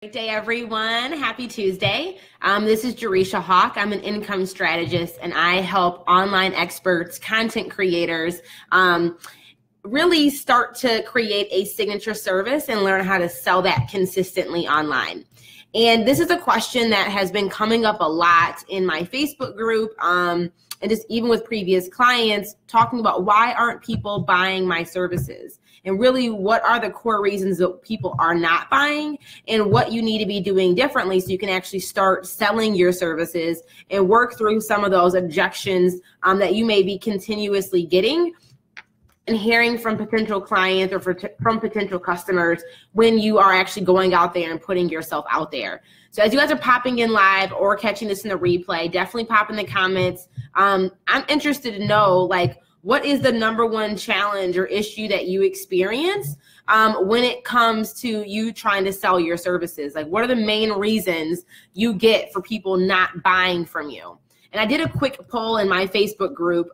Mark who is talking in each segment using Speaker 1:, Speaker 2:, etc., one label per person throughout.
Speaker 1: Great day, everyone. Happy Tuesday. This is Jerisha Hawk. I'm an income strategist, and I help online experts, content creators, really start to create a signature service and learn how to sell that consistently online. And this is a question that has been coming up a lot in my Facebook group, and just even with previous clients, talking about why aren't people buying my services? And really, what are the core reasons that people are not buying, and what you need to be doing differently so you can actually start selling your services and work through some of those objections that you may be continuously getting and hearing from potential clients or from potential customers when you are actually going out there and putting yourself out there. So as you guys are popping in live or catching this in the replay, definitely pop in the comments. I'm interested to know, like, what is the number one challenge or issue that you experience when it comes to you trying to sell your services? Like, what are the main reasons you get for people not buying from you? And I did a quick poll in my Facebook group,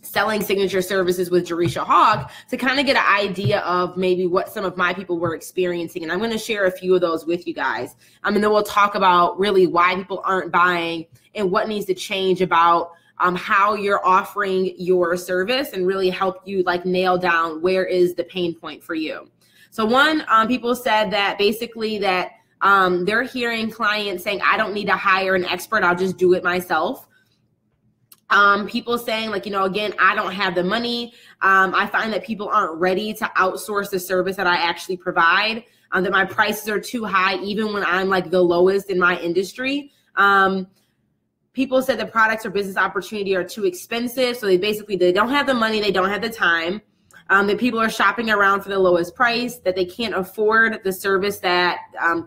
Speaker 1: Selling Signature Services with Jerisha Hawk, to kind of get an idea of maybe what some of my people were experiencing. And I'm going to share a few of those with you guys. And then we'll talk about really why people aren't buying and what needs to change about how you're offering your service, and really help you like nail down where is the pain point for you. So one, people said that basically that they're hearing clients saying, I don't need to hire an expert, I'll just do it myself. People saying, like, you know, again, I don't have the money. I find that people aren't ready to outsource the service that I actually provide, that my prices are too high, even when I'm like the lowest in my industry. People said the products or business opportunity are too expensive. So they don't have the money, they don't have the time. That people are shopping around for the lowest price, that they can't afford the service that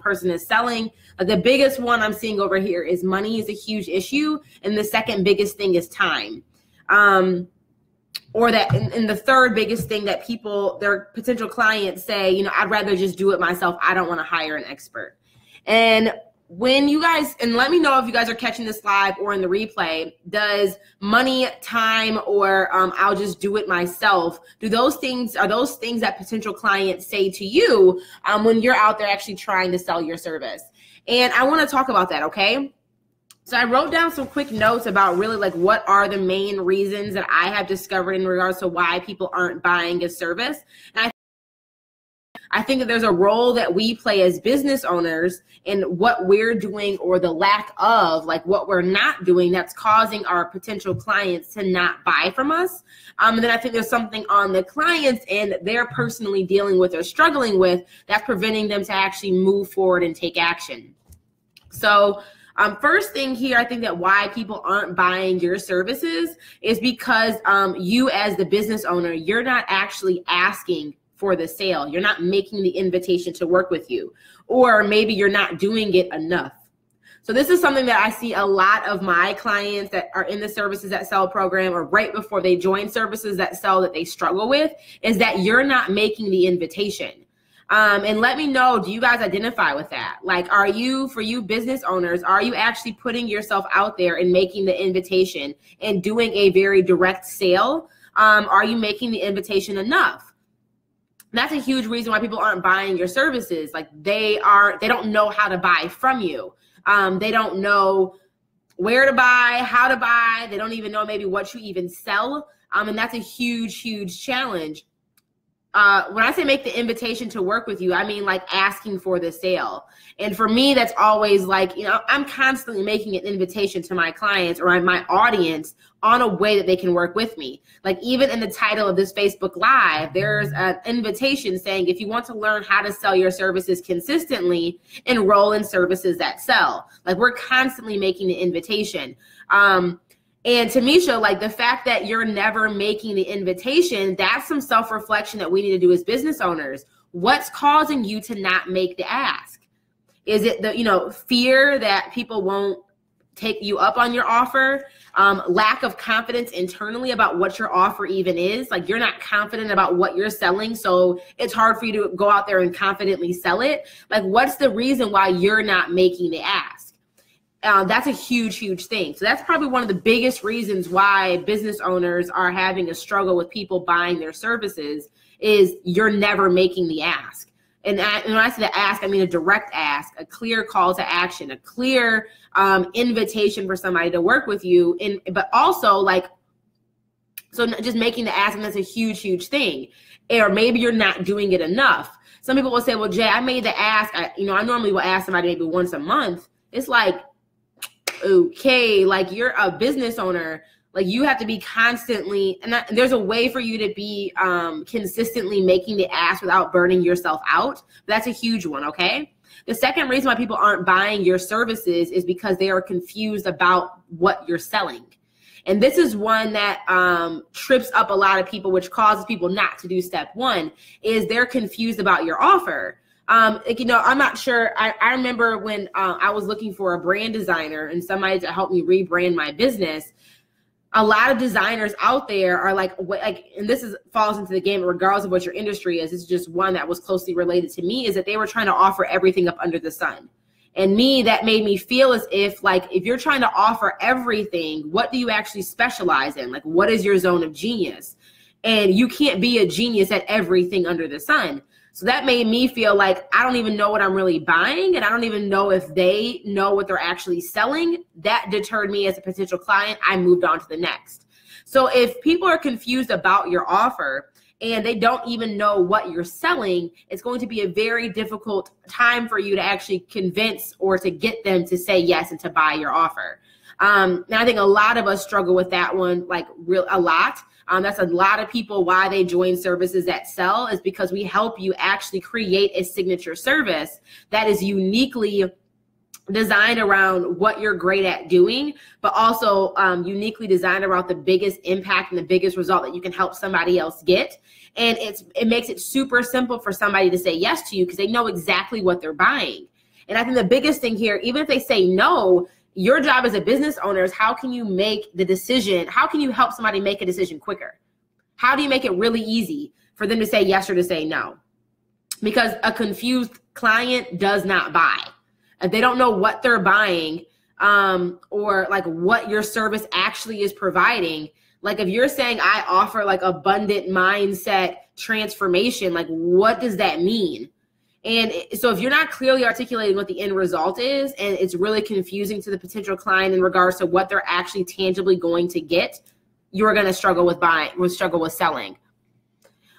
Speaker 1: person is selling. The biggest one I'm seeing over here is money is a huge issue. And the second biggest thing is time. Or that, and the third biggest thing that people, their potential clients say, you know, I'd rather just do it myself. I don't want to hire an expert. And when you guys, and let me know if you guys are catching this live or in the replay, does money, time, or I'll just do it myself, are those things that potential clients say to you when you're out there actually trying to sell your service? And I want to talk about that, okay? So I wrote down some quick notes about really like what are the main reasons that I have discovered in regards to why people aren't buying a service. And I think that there's a role that we play as business owners in what we're doing, or the lack of, like what we're not doing, that's causing our potential clients to not buy from us. And then I think there's something on the clients and they're personally dealing with or struggling with that's preventing them to actually move forward and take action. So first thing here, I think that why people aren't buying your services is because you as the business owner, you're not actually asking for the sale. You're not making the invitation to work with you, or maybe you're not doing it enough. So this is something that I see a lot of my clients that are in the Services That Sell program, or right before they join Services That Sell, that they struggle with, is that you're not making the invitation. And let me know, do you guys identify with that? Like, for you business owners, are you actually putting yourself out there and making the invitation and doing a very direct sale? Are you making the invitation enough? That's a huge reason why people aren't buying your services. Like, they don't know how to buy from you. They don't know where to buy, how to buy. They don't even know maybe what you even sell. And that's a huge, huge challenge. When I say make the invitation to work with you, I mean like asking for the sale. And for me, that's always like, you know, I'm constantly making an invitation to my clients or my audience on a way that they can work with me. Like, even in the title of this Facebook Live, there's an invitation saying, if you want to learn how to sell your services consistently, enroll in Services That Sell. Like, we're constantly making the invitation. And Tamisha, like, the fact that you're never making the invitation, that's some self-reflection that we need to do as business owners. What's causing you to not make the ask? Is it the, you know, fear that people won't take you up on your offer? Lack of confidence internally about what your offer even is? Like, you're not confident about what you're selling, so it's hard for you to go out there and confidently sell it. Like, what's the reason why you're not making the ask? That's a huge, huge thing. So that's probably one of the biggest reasons why business owners are having a struggle with people buying their services, is you're never making the ask. And when I say the ask, I mean a direct ask, a clear call to action, a clear invitation for somebody to work with you. But also like, so just making the ask, and that's a huge, huge thing. Or maybe you're not doing it enough. Some people will say, well, Jay, I made the ask. I normally will ask somebody maybe once a month. It's like, okay, like you're a business owner. Like you have to be constantly, and there's a way for you to be consistently making the ask without burning yourself out. That's a huge one, okay? The second reason why people aren't buying your services is because they are confused about what you're selling. And this is one that trips up a lot of people, which causes people not to do step one, is they're confused about your offer. Like, I'm not sure. I remember when I was looking for a brand designer and somebody to help me rebrand my business. A lot of designers out there are like, and this falls into the game regardless of what your industry is. It's just one that was closely related to me, is that they were trying to offer everything up under the sun. And that made me feel as if, like, if you're trying to offer everything, what do you actually specialize in? Like, what is your zone of genius? And you can't be a genius at everything under the sun. So that made me feel like I don't even know what I'm really buying, and I don't even know if they know what they're actually selling. That deterred me as a potential client. I moved on to the next. So if people are confused about your offer and they don't even know what you're selling, it's going to be a very difficult time for you to actually convince or to get them to say yes and to buy your offer. And I think a lot of us struggle with that one, like a lot. That's a lot of people why they join services that sell, is because we help you actually create a signature service that is uniquely designed around what you're great at doing, but also uniquely designed around the biggest impact and the biggest result that you can help somebody else get. And it makes it super simple for somebody to say yes to you because they know exactly what they're buying. And I think the biggest thing here, even if they say no, your job as a business owner is how can you make the decision? How can you help somebody make a decision quicker? How do you make it really easy for them to say yes or to say no? Because a confused client does not buy. If they don't know what they're buying or like what your service actually is providing, like if you're saying I offer like abundant mindset transformation, like what does that mean? And so if you're not clearly articulating what the end result is, and it's really confusing to the potential client in regards to what they're actually tangibly going to get, you're going to struggle with selling.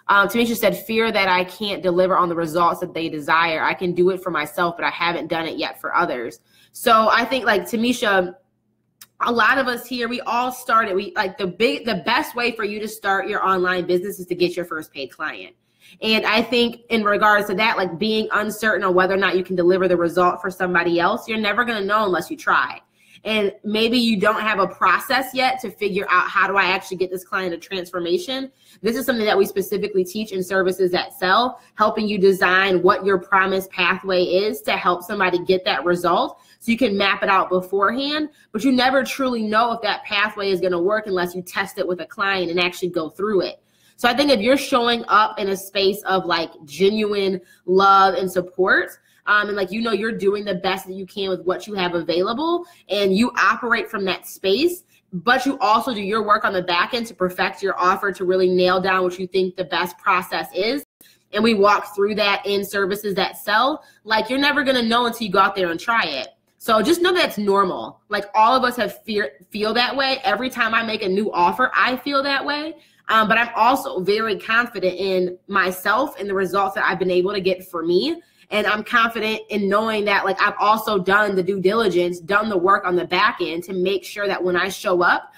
Speaker 1: Tamisha said, fear that I can't deliver on the results that they desire. I can do it for myself, but I haven't done it yet for others. So I think, like Tamisha, a lot of us here, we all started, the best way for you to start your online business is to get your first paid client. And I think in regards to that, like being uncertain on whether or not you can deliver the result for somebody else, you're never going to know unless you try. And maybe you don't have a process yet to figure out how do I actually get this client a transformation. This is something that we specifically teach in services that sell, helping you design what your promised pathway is to help somebody get that result. So you can map it out beforehand, but you never truly know if that pathway is going to work unless you test it with a client and actually go through it. So I think if you're showing up in a space of like genuine love and support, and like, you're doing the best that you can with what you have available, and you operate from that space, but you also do your work on the back end to perfect your offer, to really nail down what you think the best process is. And we walk through that in services that sell. Like, you're never going to know until you go out there and try it. So just know that's normal. Like, all of us feel that way. Every time I make a new offer, I feel that way. But I'm also very confident in myself and the results that I've been able to get for me. And I'm confident in knowing that, like, I've also done the due diligence, done the work on the back end to make sure that when I show up,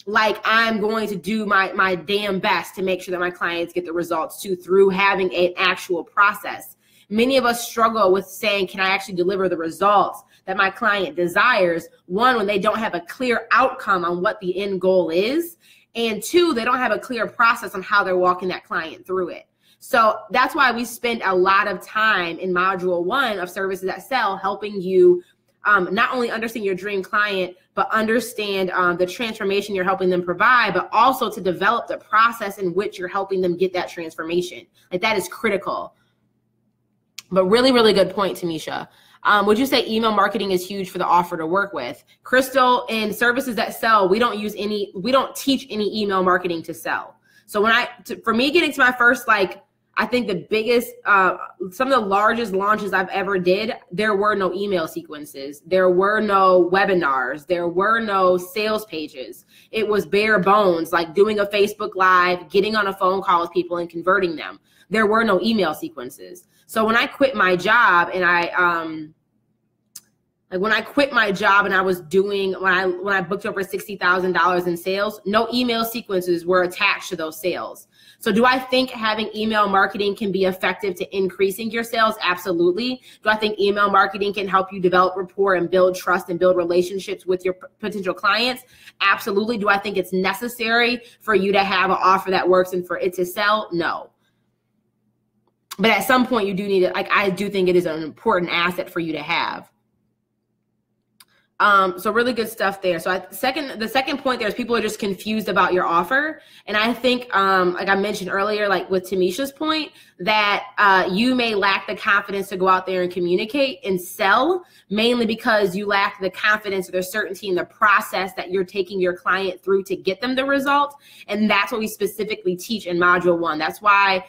Speaker 1: like, I'm going to do my damn best to make sure that my clients get the results too, through having an actual process. Many of us struggle with saying, can I actually deliver the results that my client desires? One, when they don't have a clear outcome on what the end goal is. And two, they don't have a clear process on how they're walking that client through it. So that's why we spend a lot of time in module 1 of services that sell, helping you not only understand your dream client, but understand the transformation you're helping them provide, but also to develop the process in which you're helping them get that transformation. Like, that is critical. But really, really good point, Tamisha. Would you say email marketing is huge for the offer to work with? Crystal, in services that sell, we don't teach any email marketing to sell. So for me getting to my first, like, I think the biggest, some of the largest launches I've ever did, there were no email sequences. There were no webinars. There were no sales pages. It was bare bones, like doing a Facebook Live, getting on a phone call with people and converting them. There were no email sequences. So when I quit my job and when I was doing, when I booked over $60,000 in sales, no email sequences were attached to those sales. So do I think having email marketing can be effective to increasing your sales? Absolutely. Do I think email marketing can help you develop rapport and build trust and build relationships with your potential clients? Absolutely. Do I think it's necessary for you to have an offer that works and for it to sell? No. But at some point you do need it. Like, I do think it is an important asset for you to have. So really good stuff there. So the second point there is people are just confused about your offer. And I think, like I mentioned earlier, like with Tamisha's point, that you may lack the confidence to go out there and communicate and sell, mainly because you lack the confidence or the certainty in the process that you're taking your client through to get them the result. And that's what we specifically teach in module 1. That's why,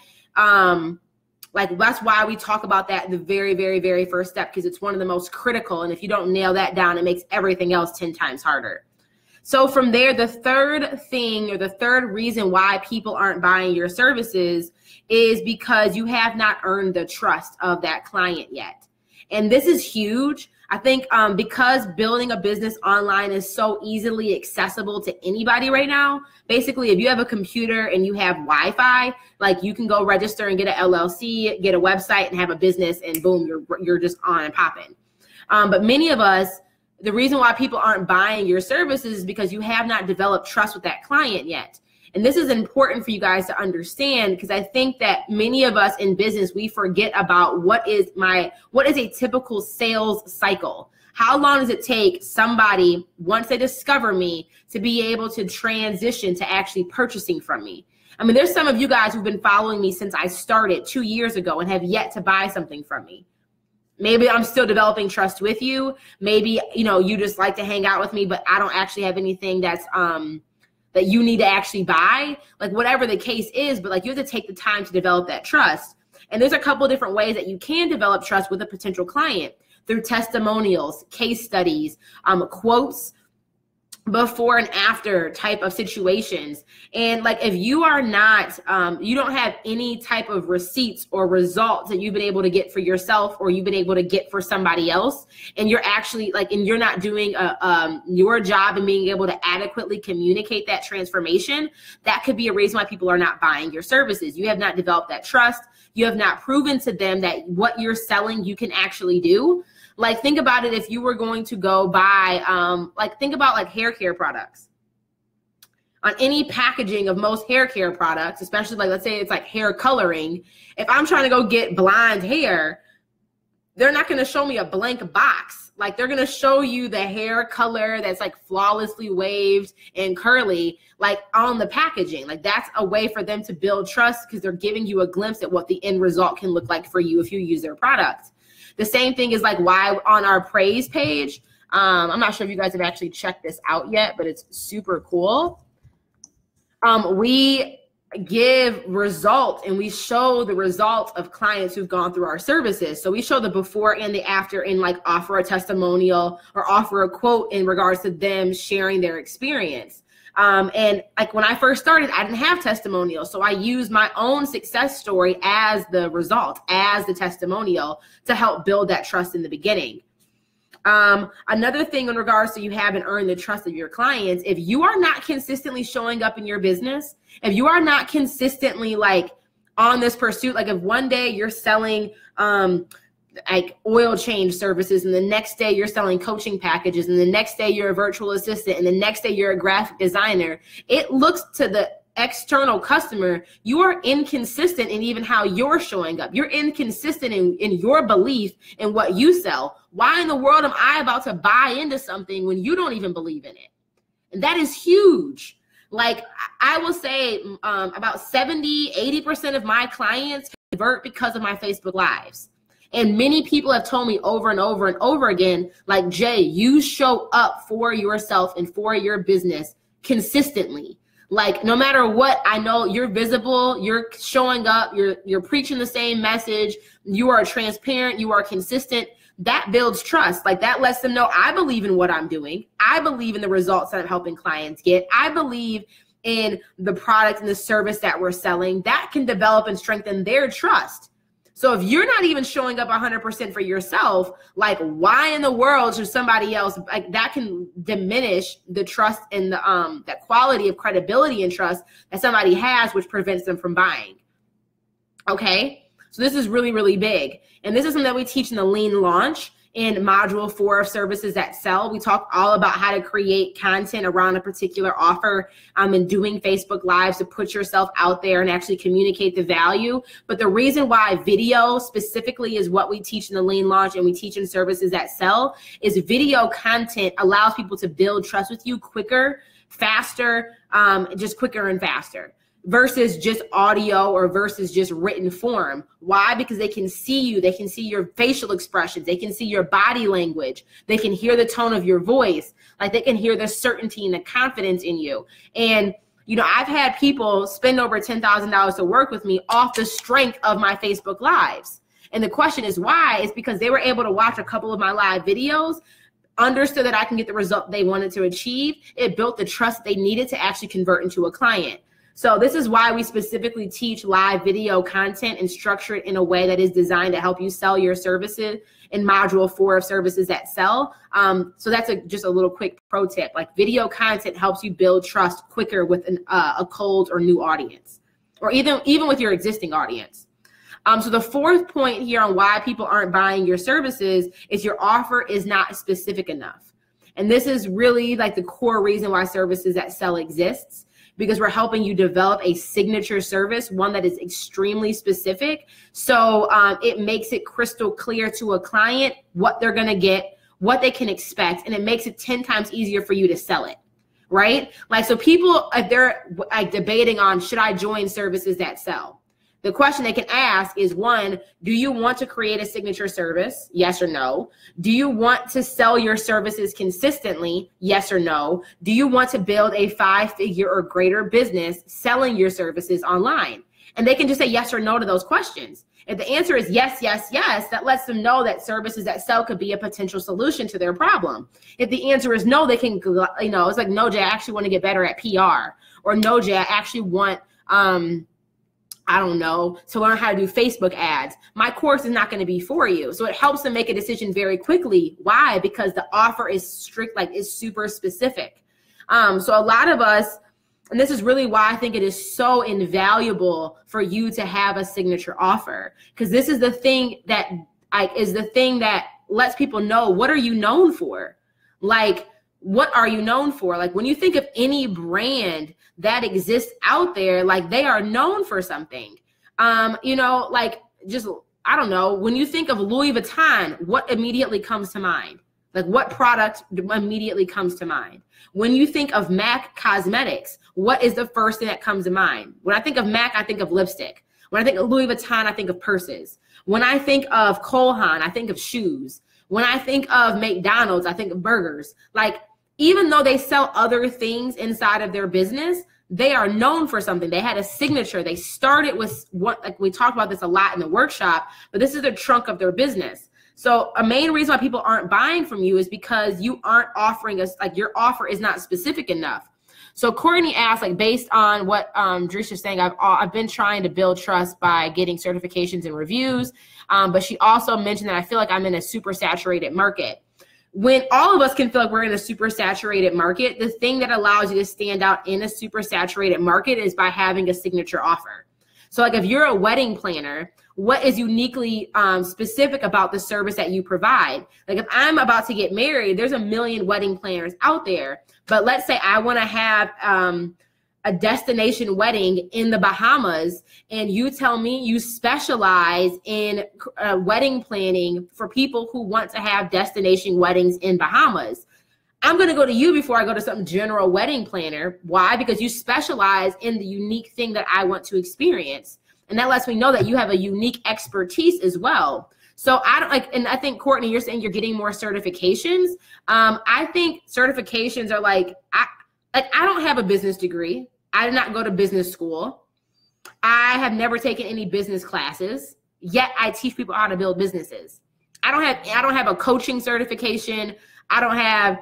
Speaker 1: that's why we talk about that in the very, very, very first step, because it's one of the most critical. And if you don't nail that down, it makes everything else 10 times harder. So from there, the third thing, or the third reason why people aren't buying your services is because you have not earned the trust of that client yet. And this is huge. I think because building a business online is so easily accessible to anybody right now. Basically, if you have a computer and you have Wi-Fi, like you can go register and get an LLC, get a website and have a business, and boom, you're just on and popping. But many of us, the reason why people aren't buying your services is because you have not developed trust with that client yet. And this is important for you guys to understand, because I think that many of us in business, we forget about what is a typical sales cycle. How long does it take somebody, once they discover me, to be able to transition to actually purchasing from me? I mean, there's some of you guys who've been following me since I started 2 years ago and have yet to buy something from me. Maybe I'm still developing trust with you. Maybe, you just like to hang out with me, but I don't actually have anything that's, that you need to actually buy, like whatever the case is, but like you have to take the time to develop that trust. And there's a couple of different ways that you can develop trust with a potential client: through testimonials, case studies, quotes, before and after type of situations. And like, if you are not, you don't have any type of receipts or results that you've been able to get for yourself, or you've been able to get for somebody else, and you're actually and you're not doing your job and being able to adequately communicate that transformation, that could be a reason why people are not buying your services. You have not developed that trust. You have not proven to them that what you're selling, you can actually do. Like, think about it. If you were going to go buy, think about like hair care products. On any packaging of most hair care products, especially like, let's say it's like hair coloring. If I'm trying to go get blonde hair, they're not going to show me a blank box. Like, they're going to show you the hair color that's like flawlessly waved and curly, like on the packaging. Like, that's a way for them to build trust, because they're giving you a glimpse at what the end result can look like for you if you use their product. The same thing is like why on our praise page, I'm not sure if you guys have actually checked this out yet, but it's super cool. We give results, and we show the results of clients who've gone through our services. So we show the before and the after, and like offer a testimonial or offer a quote in regards to them sharing their experience. And like when I first started, I didn't have testimonials. So I used my own success story as the result, as the testimonial, to help build that trust in the beginning. Another thing in regards to you haven't earned the trust of your clients, if you are not consistently showing up in your business, if you are not consistently like on this pursuit, like if one day you're selling like oil change services, and the next day you're selling coaching packages, and the next day you're a virtual assistant, and the next day you're a graphic designer, it looks to the external customer, you are inconsistent in even how you're showing up. You're inconsistent in your belief in what you sell. Why in the world am I about to buy into something when you don't even believe in it? And that is huge. Like, I will say about 70-80% of my clients convert because of my Facebook Lives. And many people have told me over and over and over again, like, Jay, you show up for yourself and for your business consistently. Like, no matter what, I know you're visible, you're showing up, you're preaching the same message, you are transparent, you are consistent. That builds trust. Like, that lets them know I believe in what I'm doing. I believe in the results that I'm helping clients get. I believe in the product and the service that we're selling. That can develop and strengthen their trust. So if you're not even showing up 100% for yourself, like, why in the world should somebody else, like, that can diminish the trust and the that quality of credibility and trust that somebody has, which prevents them from buying. Okay, so this is really, really big. And this is something that we teach in the Lean Launch in module 4 of Services That Sell. We talk all about how to create content around a particular offer and doing Facebook Lives to put yourself out there and actually communicate the value. But the reason why video specifically is what we teach in the Lean Launch and we teach in Services That Sell is video content allows people to build trust with you quicker, faster, just quicker and faster, versus just audio or versus just written form. Why? Because they can see you. They can see your facial expressions. They can see your body language. They can hear the tone of your voice. Like, they can hear the certainty and the confidence in you. And, you know, I've had people spend over $10,000 to work with me off the strength of my Facebook Lives. And the question is why? It's because they were able to watch a couple of my live videos, understood that I can get the result they wanted to achieve. It built the trust they needed to actually convert into a client. So this is why we specifically teach live video content and structure it in a way that is designed to help you sell your services in module 4 of Services That Sell. So that's just a little quick pro tip. Like, video content helps you build trust quicker with a cold or new audience, or even with your existing audience. So the fourth point here on why people aren't buying your services is your offer is not specific enough. And this is really like the core reason why Services That Sell exists, because we're helping you develop a signature service, one that is extremely specific. So it makes it crystal clear to a client what they're gonna get, what they can expect, and it makes it 10 times easier for you to sell it, right? Like, so people, if they're like debating on, should I join Services That Sell? The question they can ask is, one, do you want to create a signature service? Yes or no. Do you want to sell your services consistently? Yes or no. Do you want to build a 5-figure or greater business selling your services online? And they can just say yes or no to those questions. If the answer is yes, yes, yes, that lets them know that Services That Sell could be a potential solution to their problem. If the answer is no, they can, you know, it's like, no, Jay, I actually want to get better at PR. Or no, Jay, I actually want, I don't know, to learn how to do Facebook ads. My course is not going to be for you. So it helps them make a decision very quickly. Why? Because the offer is strict, like, is super specific. So a lot of us, and this is really why I think it is so invaluable for you to have a signature offer, because this is the thing that lets people know, what are you known for? Like, what are you known for? Like, when you think of any brand that exists out there, like, they are known for something. You know, like, just, I don't know, when you think of Louis Vuitton, what immediately comes to mind? Like, what product immediately comes to mind? When you think of MAC Cosmetics, what is the first thing that comes to mind? When I think of MAC, I think of lipstick. When I think of Louis Vuitton, I think of purses. When I think of Cole Haan, I think of shoes. When I think of McDonald's, I think of burgers. Like, even though they sell other things inside of their business, they are known for something. They had a signature. They started with what, like, we talked about this a lot in the workshop, but this is the trunk of their business. So a main reason why people aren't buying from you is because you aren't offering us, like, your offer is not specific enough. So Courtney asked, like, based on what Drisha is saying, I've been trying to build trust by getting certifications and reviews, but she also mentioned that I feel like I'm in a super saturated market. When all of us can feel like we're in a super saturated market, the thing that allows you to stand out in a super saturated market is by having a signature offer. So, like, if you're a wedding planner, what is uniquely specific about the service that you provide? Like, if I'm about to get married, there's a million wedding planners out there. But let's say I want to have a destination wedding in the Bahamas, and you tell me you specialize in wedding planning for people who want to have destination weddings in Bahamas. I'm going to go to you before I go to some general wedding planner. Why? Because you specialize in the unique thing that I want to experience. And that lets me know that you have a unique expertise as well. So I don't like, and I think, Courtney, you're saying you're getting more certifications. I think certifications are like, I don't have a business degree. I did not go to business school. I have never taken any business classes, yet I teach people how to build businesses. I don't have a coaching certification. I don't have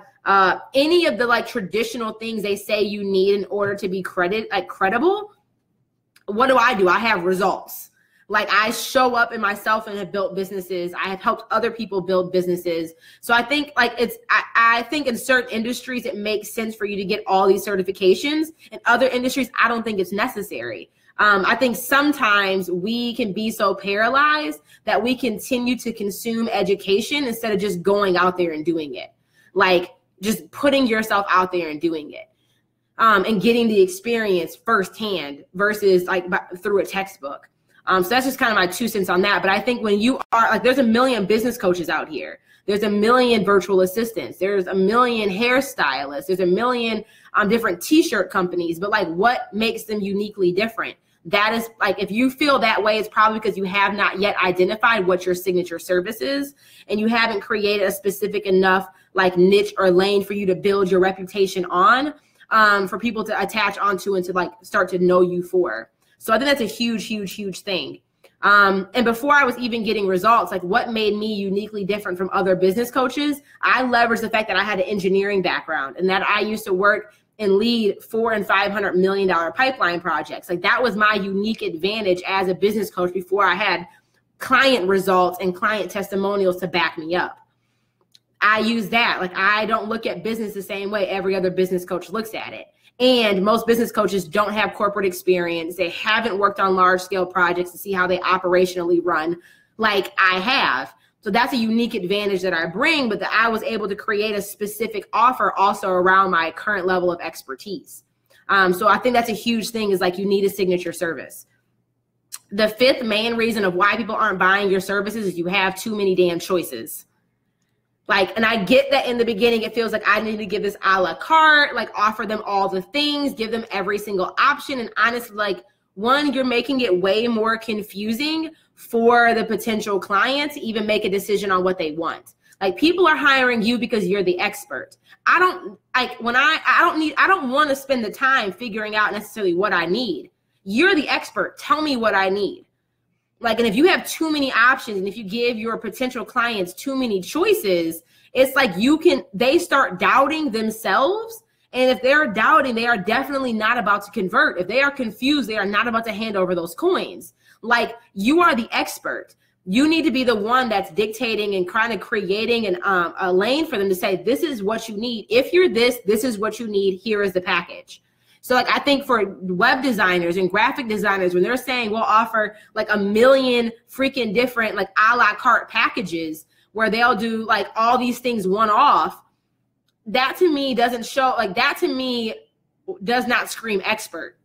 Speaker 1: any of the like traditional things they say you need in order to be credible. What do? I have results. Like I show up in myself and have built businesses. I have helped other people build businesses. So I think like I think in certain industries, it makes sense for you to get all these certifications. In other industries, I don't think it's necessary. I think sometimes we can be so paralyzed that we continue to consume education instead of just going out there and doing it. Like just putting yourself out there and doing it. And getting the experience firsthand versus like through a textbook. So that's just kind of my 2 cents on that. But I think when you are like, there's a million business coaches out here. There's a million virtual assistants. There's a million hairstylists. There's a million different t-shirt companies. But like, what makes them uniquely different? That is like, if you feel that way, it's probably because you have not yet identified what your signature service is, and you haven't created a specific enough like niche or lane for you to build your reputation on, for people to attach onto and to like start to know you for. So I think that's a huge, huge, huge thing. And before I was even getting results, like what made me uniquely different from other business coaches, I leveraged the fact that I had an engineering background and that I used to work and lead $400 and $500 million pipeline projects. Like that was my unique advantage as a business coach before I had client results and client testimonials to back me up. I use that. Like I don't look at business the same way every other business coach looks at it. And most business coaches don't have corporate experience. They haven't worked on large scale projects to see how they operationally run like I have. So that's a unique advantage that I bring, but that I was able to create a specific offer also around my current level of expertise. So I think that's a huge thing, is like you need a signature service. The 5th main reason of why people aren't buying your services is you have too many damn choices. Like, and I get that in the beginning, it feels like I need to give this a la carte, like offer them all the things, give them every single option. And honestly, like one, you're making it way more confusing for the potential client to even make a decision on what they want. Like people are hiring you because you're the expert. I don't want to spend the time figuring out necessarily what I need. You're the expert. Tell me what I need. Like, and if you have too many options and if you give your potential clients too many choices, it's like they start doubting themselves. And if they're doubting, they are definitely not about to convert. If they are confused, they are not about to hand over those coins. Like you are the expert. You need to be the one that's dictating and kind of creating a lane for them to say, this is what you need. If you're this is what you need. Here is the package. So like I think for web designers and graphic designers, when they're saying we'll offer like a million freaking different like a la carte packages where they'll do like all these things one off, that to me doesn't show, like that to me does not scream expert.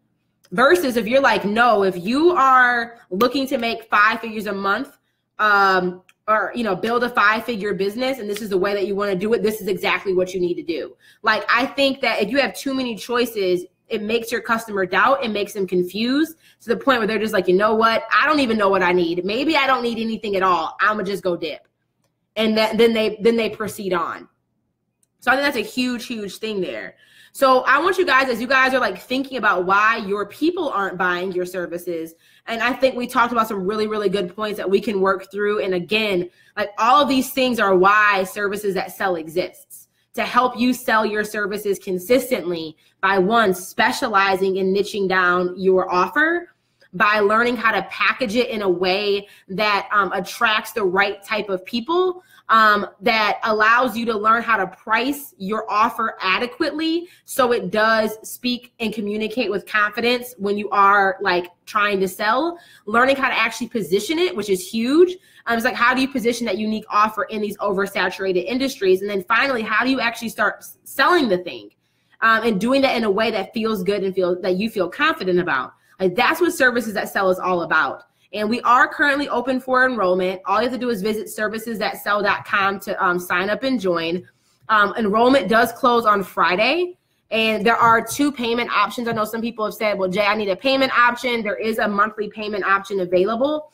Speaker 1: Versus if you're like, no, if you are looking to make 5 figures a month, or, you know, build a 5-figure business and this is the way that you want to do it, this is exactly what you need to do. Like, I think that if you have too many choices, it makes your customer doubt. It makes them confused to the point where they're just like, you know what? I don't even know what I need. Maybe I don't need anything at all. I'm gonna just go dip. And then they proceed on. So I think that's a huge, huge thing there. So I want you guys, as you guys are like thinking about why your people aren't buying your services, and I think we talked about some really, really good points that we can work through. And again, like all of these things are why Services That Sell exists, to help you sell your services consistently by one, specializing and niching down your offer, by learning how to package it in a way that attracts the right type of people, that allows you to learn how to price your offer adequately so it does speak and communicate with confidence when you are like trying to sell, learning how to actually position it, which is huge. It's like, how do you position that unique offer in these oversaturated industries? And then finally, how do you actually start selling the thing and doing that in a way that feels good and that you feel confident about? Like, that's what Services That Sell is all about. And we are currently open for enrollment. All you have to do is visit servicesthatsell.com to sign up and join. Enrollment does close on Friday. And there are 2 payment options. I know some people have said, well, Jay, I need a payment option. There is a monthly payment option available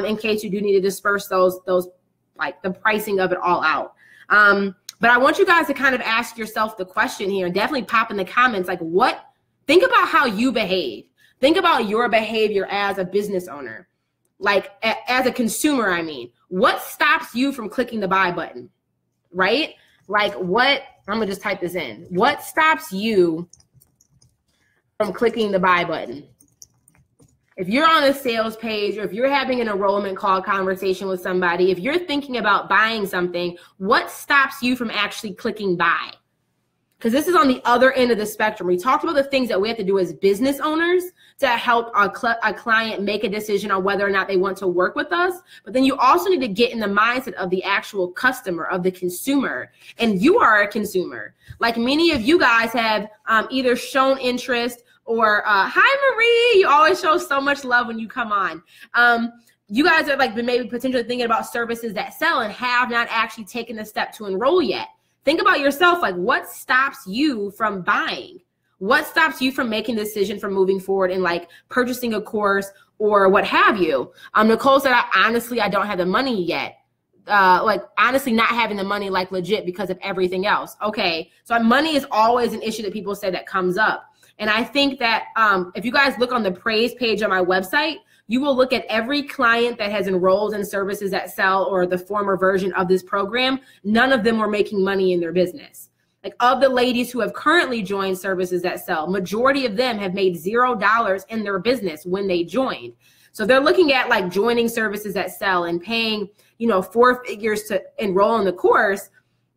Speaker 1: in case you do need to disperse those like the pricing of it all out. But I want you guys to kind of ask yourself the question here, and definitely pop in the comments, like, what Think about how you behave. Think about your behavior as a business owner, like as a consumer, I mean. What stops you from clicking the buy button, right? Like what, I'm gonna just type this in. What stops you from clicking the buy button? If you're on a sales page, or if you're having an enrollment call conversation with somebody, if you're thinking about buying something, what stops you from actually clicking buy? Because this is on the other end of the spectrum. We talked about the things that we have to do as business owners to help a client make a decision on whether or not they want to work with us. But then you also need to get in the mindset of the actual customer, of the consumer. And you are a consumer. Like many of you guys have either shown interest or, hi, Marie, you always show so much love when you come on. You guys are like maybe potentially thinking about services that sell and have not actually taken the step to enroll yet. Think about yourself, like what stops you from buying? What stops you from making the decision for moving forward and like purchasing a course or what have you? Nicole said, I don't have the money yet. Like honestly not having the money like legit because of everything else. Okay, so money is always an issue that people say that comes up. And I think that if you guys look on the praise page on my website, you will look at every client that has enrolled in services that sell or the former version of this program. None of them were making money in their business. Like of the ladies who have currently joined services that sell, majority of them have made $0 in their business when they joined. So they're looking at like joining services that sell and paying, 4 figures to enroll in the course.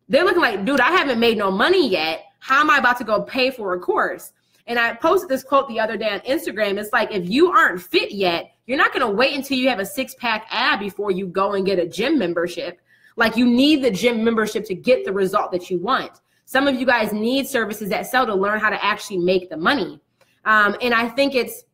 Speaker 1: They're looking like, dude, I haven't made no money yet. How am I about to go pay for a course? And I posted this quote the other day on Instagram. It's like, if you aren't fit yet, you're not going to wait until you have a 6-pack ab before you go and get a gym membership. Like you need the gym membership to get the result that you want. Some of you guys need services that sell to learn how to actually make the money. And I think it's,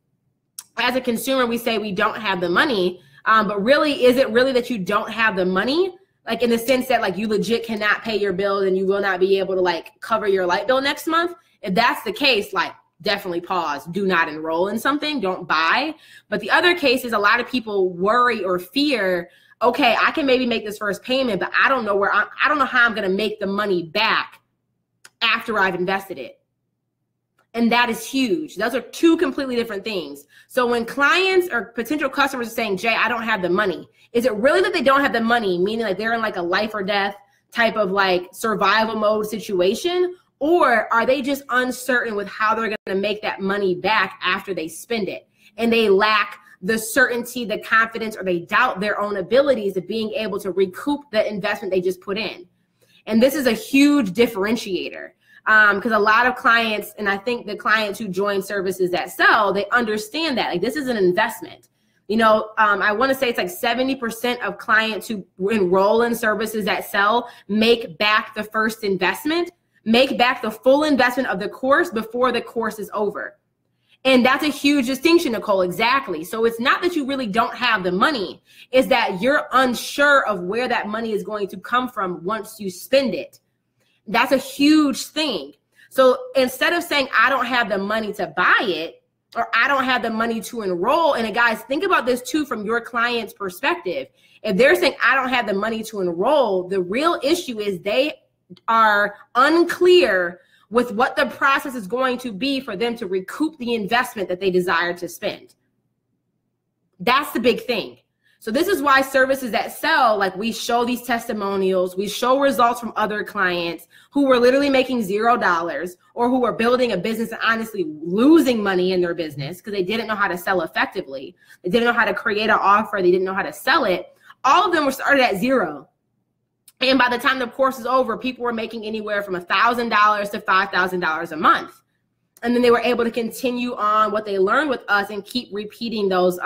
Speaker 1: as a consumer, we say we don't have the money, but really, is it really that you don't have the money? Like in the sense that like you legit cannot pay your bills and you will not be able to like cover your light bill next month? If that's the case, like definitely pause. Do not enroll in something. Don't buy. But the other case is a lot of people worry or fear, okay, I can maybe make this first payment, but I don't know I don't know how I'm going to make the money back after I've invested it. And that is huge. Those are two completely different things. So when clients or potential customers are saying, Jay, I don't have the money, is it really that they don't have the money, meaning like they're in like a life or death type of like survival mode situation? Or are they just uncertain with how they're going to make that money back after they spend it? And they lack the certainty, the confidence, or they doubt their own abilities of being able to recoup the investment they just put in. And this is a huge differentiator because a lot of clients, and I think the clients who join services that sell, they understand that like this is an investment. I want to say it's like 70% of clients who enroll in services that sell make back the first investment, make back the full investment of the course before the course is over. And that's a huge distinction, Nicole, exactly. So it's not that you really don't have the money, it's that you're unsure of where that money is going to come from once you spend it. That's a huge thing. So instead of saying, I don't have the money to buy it, or I don't have the money to enroll, and guys, think about this too from your client's perspective. If they're saying, I don't have the money to enroll, the real issue is they are unclear with what the process is going to be for them to recoup the investment that they desire to spend. That's the big thing. So this is why services that sell, like we show these testimonials, we show results from other clients who were literally making $0 or who were building a business and honestly losing money in their business because they didn't know how to sell effectively. They didn't know how to create an offer. They didn't know how to sell it. All of them were started at zero. And by the time the course is over, people were making anywhere from $1,000 to $5,000 a month. And then they were able to continue on what they learned with us and keep repeating those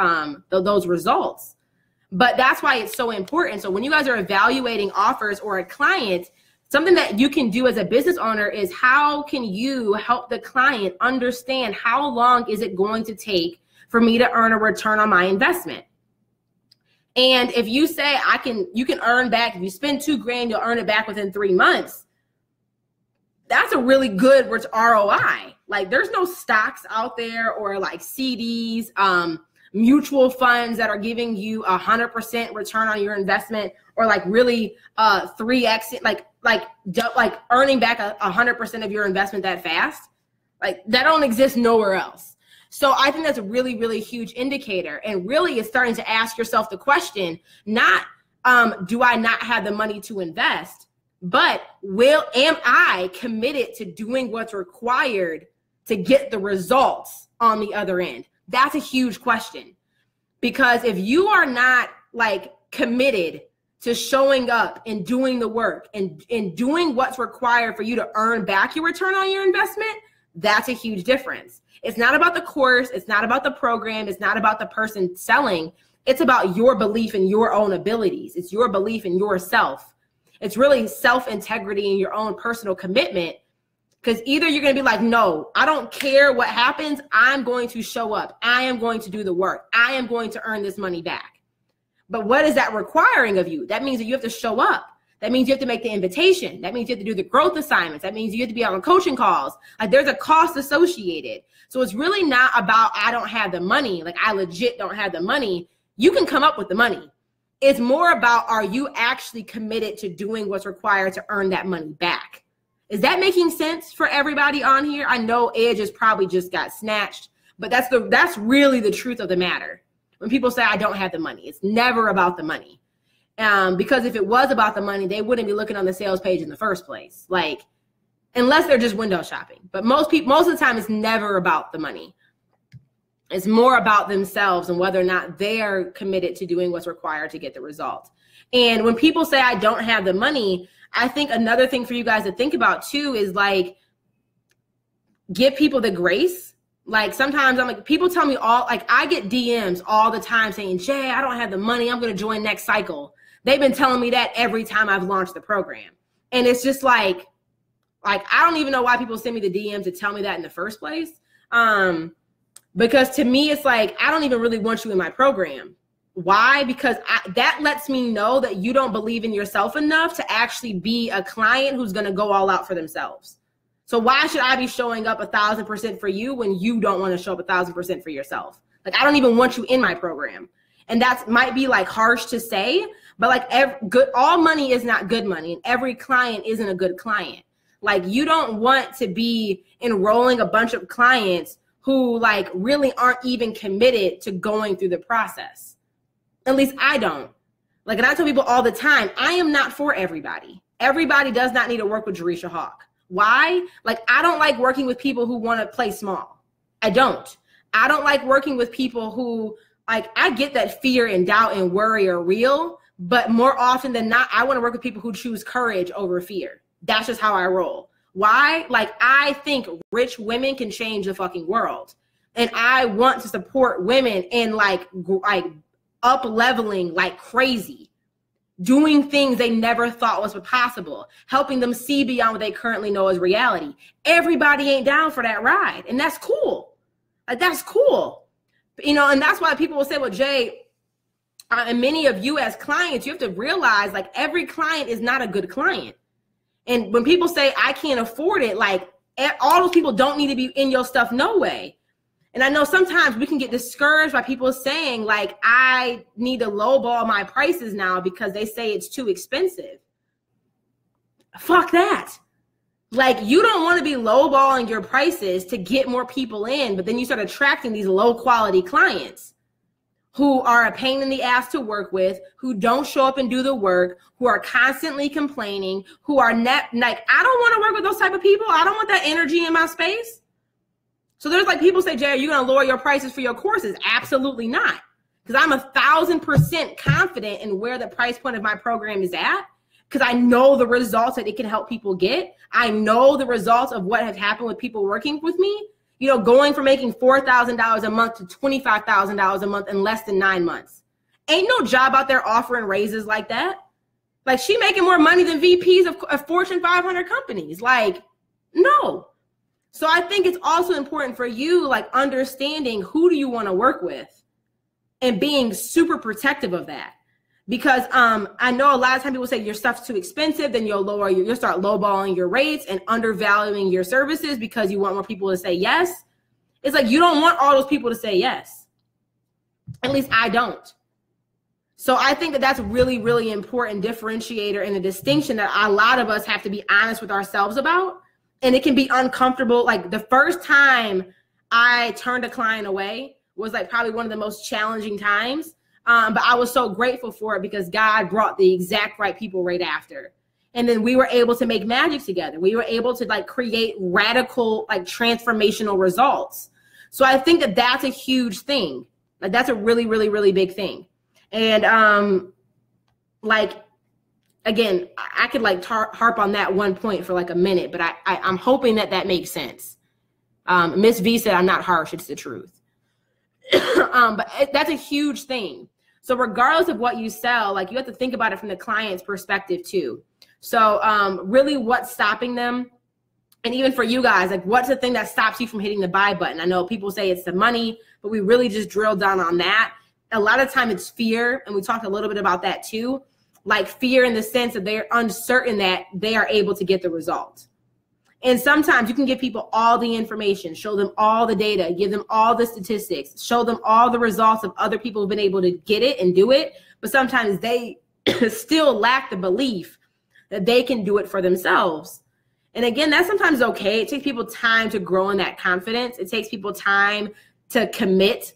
Speaker 1: results. But that's why it's so important. So when you guys are evaluating offers or a client, something that you can do as a business owner is how can you help the client understand how long is it going to take for me to earn a return on my investment? And if you say you can earn back, if you spend $2,000, you'll earn it back within 3 months. That's a really good ROI. Like there's no stocks out there or like CDs, mutual funds that are giving you 100% return on your investment or like really 3x, like earning back 100% of your investment that fast. Like that don't exist nowhere else. So I think that's a really, really huge indicator. And really it's starting to ask yourself the question, not do I not have the money to invest, but am I committed to doing what's required to get the results on the other end? That's a huge question. Because if you are not like committed to showing up and doing the work and doing what's required for you to earn back your return on your investment, that's a huge difference. It's not about the course. It's not about the program. It's not about the person selling. It's about your belief in your own abilities. It's your belief in yourself. It's really self-integrity and your own personal commitment. Because either you're going to be like, no, I don't care what happens. I'm going to show up. I am going to do the work. I am going to earn this money back. But what is that requiring of you? That means that you have to show up. That means you have to make the invitation. That means you have to do the growth assignments. That means you have to be on coaching calls. Like there's a cost associated. So it's really not about I don't have the money. Like I legit don't have the money. You can come up with the money. It's more about, are you actually committed to doing what's required to earn that money back? Is that making sense for everybody on here? I know Edge has probably just got snatched, but that's really the truth of the matter. When people say I don't have the money, it's never about the money. Because if it was about the money, they wouldn't be looking on the sales page in the first place. Like, unless they're just window shopping. But most of the time, it's never about the money. It's more about themselves and whether or not they're committed to doing what's required to get the results. And when people say I don't have the money, I think another thing for you guys to think about too is like, give people the grace. Like sometimes I'm like, people tell me I get DMs all the time saying, Jay, I don't have the money. I'm going to join next cycle. They've been telling me that every time I've launched the program. And it's just like, I don't even know why people send me the DM to tell me that in the first place. Because to me, it's like, I don't even really want you in my program. Why? Because that lets me know that you don't believe in yourself enough to actually be a client who's going to go all out for themselves. So why should I be showing up 1,000% for you when you don't want to show up 1,000% for yourself? Like, I don't even want you in my program. And that might be like harsh to say, but like all money is not good money, and every client isn't a good client. Like, you don't want to be enrolling a bunch of clients who like really aren't even committed to going through the process. At least I don't. Like, and I tell people all the time, I am not for everybody. Everybody does not need to work with Jerisha Hawk. Why? Like, I don't like working with people who want to play small. I don't like working with people who, like, I get that fear and doubt and worry are real, but more often than not, I want to work with people who choose courage over fear. That's just how I roll. Why? Like, I think rich women can change the fucking world. And I want to support women in like up leveling like crazy, doing things they never thought was possible, helping them see beyond what they currently know as reality. Everybody ain't down for that ride. And that's cool. Like, that's cool. You know, and that's why people will say, well, Jay, and many of you as clients, you have to realize like every client is not a good client. And when people say I can't afford it, like all those people don't need to be in your stuff no way. And I know sometimes we can get discouraged by people saying like, I need to lowball my prices now because they say it's too expensive. Fuck that. Like, you don't want to be lowballing your prices to get more people in, but then you start attracting these low quality clients who are a pain in the ass to work with, who don't show up and do the work, who are constantly complaining, who are like, I don't want to work with those type of people. I don't want that energy in my space. So there's like people say, Jay, are you going to lower your prices for your courses? Absolutely not. Because I'm 1,000% confident in where the price point of my program is at. Because I know the results that it can help people get. I know the results of what have happened with people working with me. You know, going from making $4,000 a month to $25,000 a month in less than 9 months. Ain't no job out there offering raises like that. Like, she making more money than VPs of Fortune 500 companies. Like, no. So I think it's also important for you, like, understanding who do you want to work with and being super protective of that. Because I know a lot of times people say your stuff's too expensive, then you'll start lowballing your rates and undervaluing your services because you want more people to say yes. It's like, you don't want all those people to say yes. At least I don't. So I think that that's really, really important differentiator and a distinction that a lot of us have to be honest with ourselves about. And it can be uncomfortable. Like the first time I turned a client away was like probably one of the most challenging times. But I was so grateful for it because God brought the exact right people right after. And then we were able to make magic together. We were able to like create radical, like transformational results. So I think that that's a huge thing. Like that's a really, really, really big thing. And like, again, I could like harp on that one point for like a minute, but I'm hoping that that makes sense. Miss V said, I'm not harsh, it's the truth. But that's a huge thing. So regardless of what you sell, like you have to think about it from the client's perspective too. So really what's stopping them? And even for you guys, like what's the thing that stops you from hitting the buy button? I know people say it's the money, but we really just drill down on that. A lot of time it's fear. And we talked a little bit about that too. Like fear in the sense that they're uncertain that they are able to get the result. And sometimes you can give people all the information, show them all the data, give them all the statistics, show them all the results of other people who've been able to get it and do it. But sometimes they still lack the belief that they can do it for themselves. And again, that's sometimes okay. It takes people time to grow in that confidence. It takes people time to commit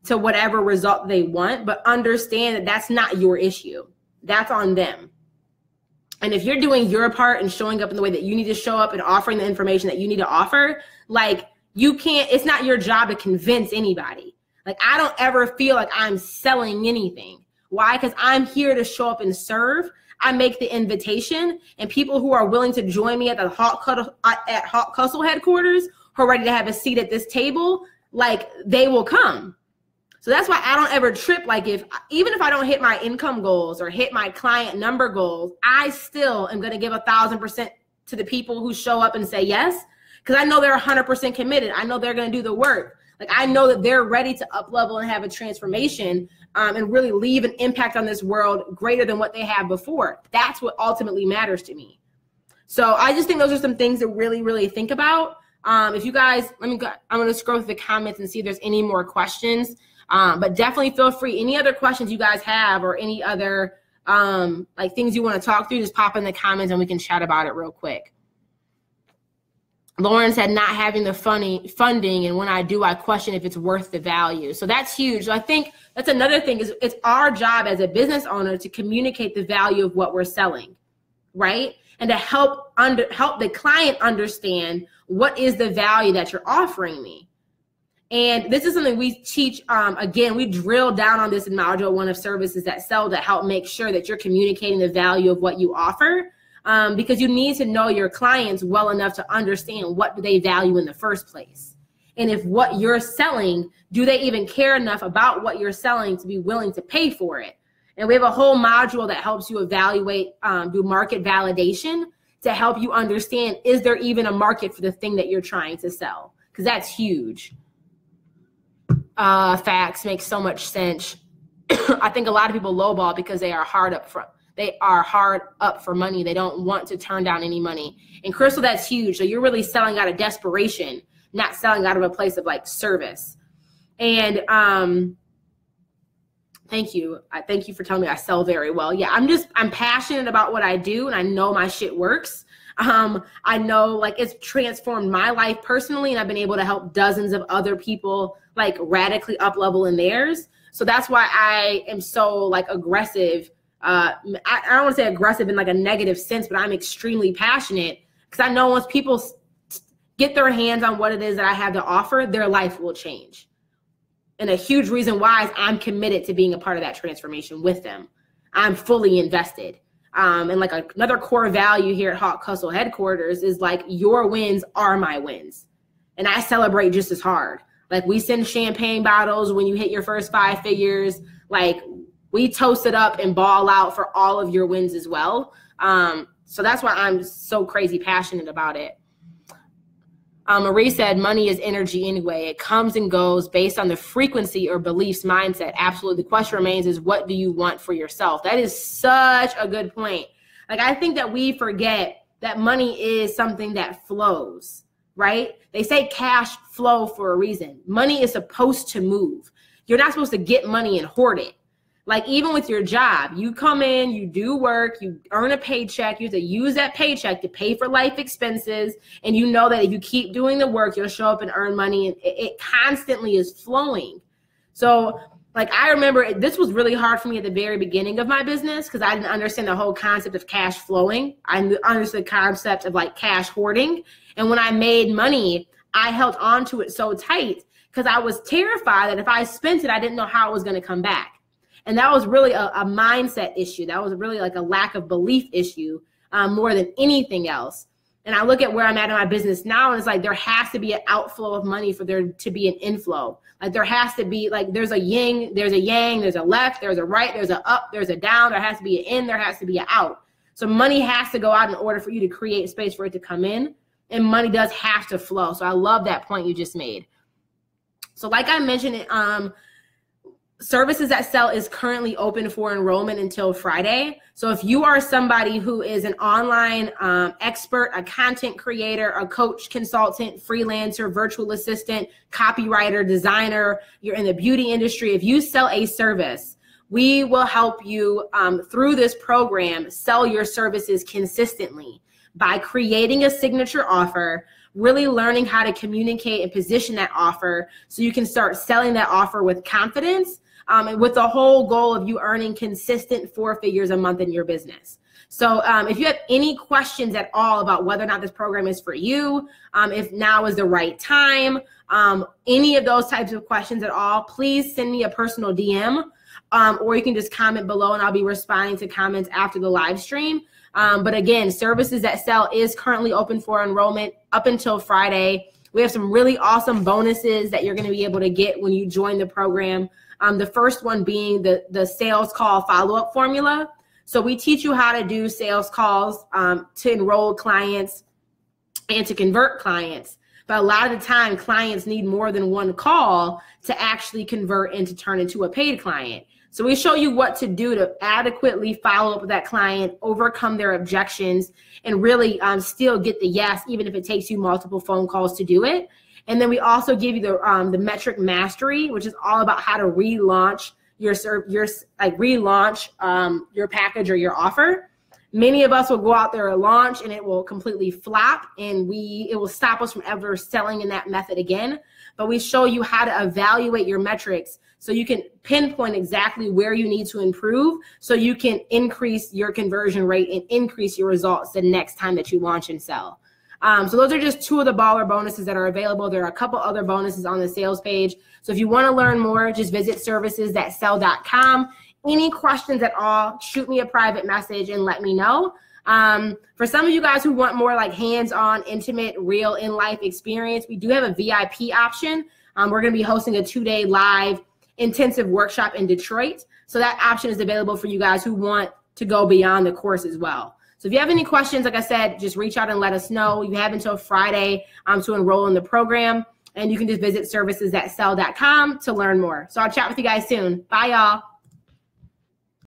Speaker 1: to whatever result they want, but understand that that's not your issue. That's on them. And if you're doing your part and showing up in the way that you need to show up and offering the information that you need to offer, like you can't, it's not your job to convince anybody. Like I don't ever feel like I'm selling anything. Why? Because I'm here to show up and serve. I make the invitation, and people who are willing to join me at the Hawk Hustle headquarters, who are ready to have a seat at this table, like they will come. So that's why I don't ever trip. Like even if I don't hit my income goals or hit my client number goals, I still am going to give 1,000% to the people who show up and say yes, because I know they're 100% committed. I know they're going to do the work. Like I know that they're ready to up level and have a transformation and really leave an impact on this world greater than what they have before. That's what ultimately matters to me. So I just think those are some things to really, really think about. If you guys, I'm going to scroll through the comments and see if there's any more questions. But definitely feel free. Any other questions you guys have or any other like things you want to talk through, just pop in the comments and we can chat about it real quick. Lauren said not having the funding, and when I do, I question if it's worth the value. So that's huge. So I think that's another thing is it's our job as a business owner to communicate the value of what we're selling, right? And to help the client understand what is the value that you're offering me. And this is something we teach. Again, we drill down on this in Module 1 of Services That Sell to help make sure that you're communicating the value of what you offer. Because you need to know your clients well enough to understand what do they value in the first place. And if what you're selling, do they even care enough about what you're selling to be willing to pay for it? And we have a whole module that helps you evaluate, do market validation to help you understand, is there even a market for the thing that you're trying to sell? Because that's huge. Facts make so much sense. I think a lot of people lowball because they are hard up front. They are hard up for money. They don't want to turn down any money. And Crystal, that's huge. So you're really selling out of desperation, not selling out of a place of like service. And thank you. Thank you for telling me I sell very well. Yeah, I'm passionate about what I do, and I know my shit works. I know like it's transformed my life personally, and I've been able to help dozens of other people like radically up level in theirs. So that's why I am so like aggressive. I don't want to say aggressive in like a negative sense, but I'm extremely passionate because I know once people get their hands on what it is that I have to offer, their life will change. And a huge reason why is I'm committed to being a part of that transformation with them. I'm fully invested. And like another core value here at Hawk Hustle headquarters is like your wins are my wins. And I celebrate just as hard. Like we send champagne bottles when you hit your first 5 figures. Like we toast it up and ball out for all of your wins as well. So that's why I'm so crazy passionate about it. Marie said money is energy anyway. It comes and goes based on the frequency or beliefs mindset. Absolutely. The question remains is what do you want for yourself? That is such a good point. Like I think that we forget that money is something that flows, right? They say cash flow for a reason. Money is supposed to move. You're not supposed to get money and hoard it. Like even with your job, you come in, you do work, you earn a paycheck, you have to use that paycheck to pay for life expenses. And you know that if you keep doing the work, you'll show up and earn money, and it constantly is flowing. So like I remember this was really hard for me at the very beginning of my business because I didn't understand the whole concept of cash flowing. I understood the concept of like cash hoarding. And when I made money, I held on to it so tight because I was terrified that if I spent it, I didn't know how it was going to come back. And that was really a mindset issue. That was really like a lack of belief issue more than anything else. And I look at where I'm at in my business now, and it's like there has to be an outflow of money for there to be an inflow. Like there has to be, like there's a yin, there's a yang, there's a left, there's a right, there's a up, there's a down, there has to be an in, there has to be an out. So money has to go out in order for you to create space for it to come in, and money does have to flow. So I love that point you just made. So like I mentioned, Services That Sell is currently open for enrollment until Friday. So if you are somebody who is an online expert, a content creator, a coach, consultant, freelancer, virtual assistant, copywriter, designer, you're in the beauty industry, if you sell a service, we will help you through this program sell your services consistently by creating a signature offer, really learning how to communicate and position that offer so you can start selling that offer with confidence. And with the whole goal of you earning consistent 4 figures a month in your business. So if you have any questions at all about whether or not this program is for you, if now is the right time, any of those types of questions at all, please send me a personal DM, or you can just comment below and I'll be responding to comments after the live stream. But again, Services That Sell is currently open for enrollment up until Friday. We have some really awesome bonuses that you're going to be able to get when you join the program. The first one being the sales call follow-up formula. So we teach you how to do sales calls to enroll clients and to convert clients. But a lot of the time, clients need more than one call to actually convert and to turn into a paid client. So we show you what to do to adequately follow up with that client, overcome their objections, and really still get the yes, even if it takes you multiple phone calls to do it. And then we also give you the metric mastery, which is all about how to relaunch your package or your offer. Many of us will go out there and launch and it will completely flop, and it will stop us from ever selling in that method again. But we show you how to evaluate your metrics so you can pinpoint exactly where you need to improve so you can increase your conversion rate and increase your results the next time that you launch and sell. So those are just 2 of the baller bonuses that are available. There are a couple other bonuses on the sales page. So if you want to learn more, just visit servicesthatsell.com. Any questions at all, shoot me a private message and let me know. For some of you guys who want more like hands-on, intimate, real in-life experience, we do have a VIP option. We're going to be hosting a 2-day live intensive workshop in Detroit. So that option is available for you guys who want to go beyond the course as well. So if you have any questions, like I said, just reach out and let us know. You have until Friday to enroll in the program, and you can just visit servicesthatsell.com to learn more. So I'll chat with you guys soon. Bye, y'all.